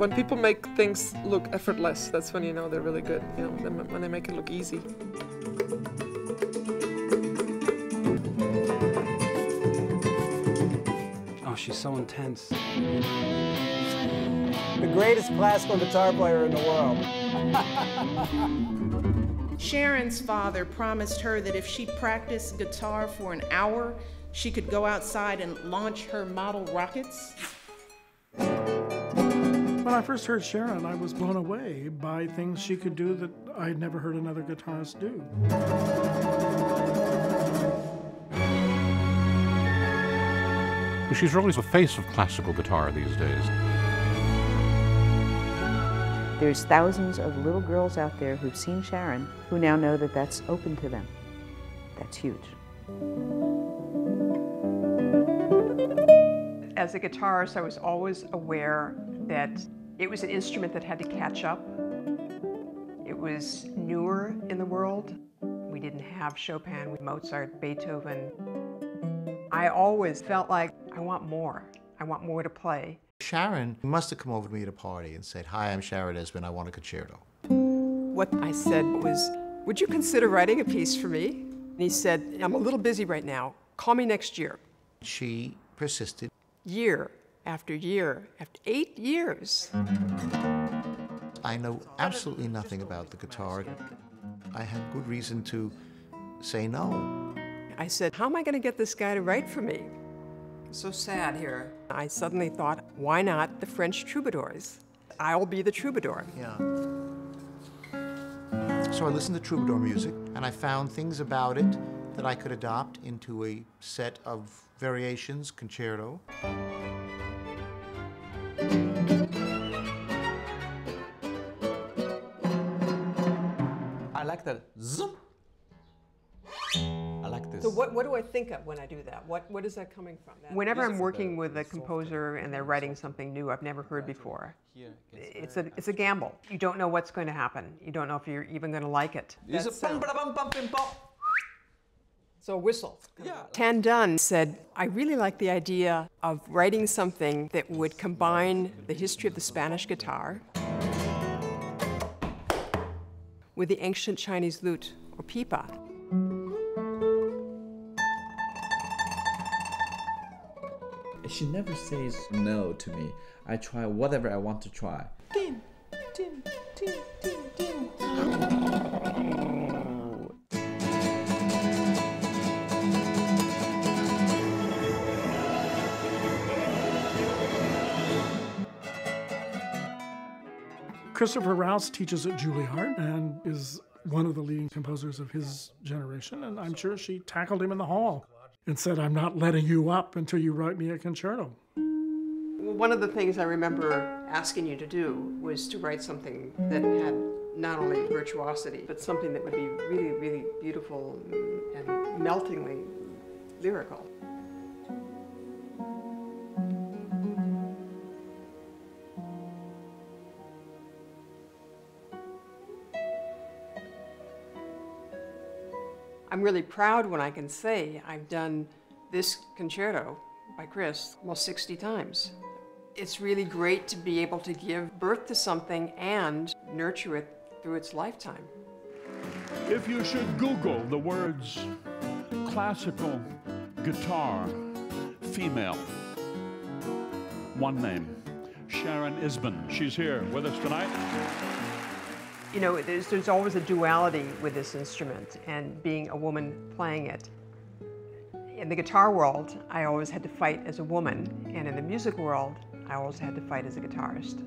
When people make things look effortless, that's when you know they're really good, you know, when they make it look easy. Oh, she's so intense. The greatest classical guitar player in the world. Sharon's father promised her that if she practiced guitar for an hour, she could go outside and launch her model rockets. When I first heard Sharon, I was blown away by things she could do that I had never heard another guitarist do. She's really the face of classical guitar these days. There's thousands of little girls out there who've seen Sharon who now know that that's open to them. That's huge. As a guitarist, I was always aware that it was an instrument that had to catch up. It was newer in the world. We didn't have Chopin, Mozart, Beethoven. I always felt like I want more. I want more to play. Sharon must have come over to me at a party and said, "Hi, I'm Sharon Isbin, I want a concerto." What I said was, "Would you consider writing a piece for me?" And he said, "I'm a little busy right now. Call me next year." She persisted. Year after year, after 8 years. I know absolutely nothing about the guitar. I had good reason to say no. I said, "How am I going to get this guy to write for me?" So sad here. I suddenly thought, why not the French troubadours? I'll be the troubadour. Yeah. So I listened to troubadour music, and I found things about it that I could adopt into a set of variations, concerto. I like that zoom. I like this. So what do I think of when I do that? What is that coming from? Whenever I'm working with a composer and they're writing something new I've never heard before, it's a gamble. You don't know what's going to happen. You don't know if you're even going to like it. So a whistle. Yeah. Tan Dunn said, "I really like the idea of writing something that would combine the history of the Spanish guitar with the ancient Chinese lute, or pipa." She never says no to me. I try whatever I want to try. Din, din, din, din, din. Christopher Rouse teaches at Juilliard and is one of the leading composers of his generation, and I'm sure she tackled him in the hall and said, "I'm not letting you up until you write me a concerto." Well, one of the things I remember asking you to do was to write something that had not only virtuosity, but something that would be really, really beautiful and meltingly lyrical. I'm really proud when I can say I've done this concerto by Chris almost 60 times. It's really great to be able to give birth to something and nurture it through its lifetime. If you should Google the words classical guitar, female, one name, Sharon Isbin. She's here with us tonight. You know, there's always a duality with this instrument and being a woman playing it. In the guitar world, I always had to fight as a woman, and in the music world, I always had to fight as a guitarist.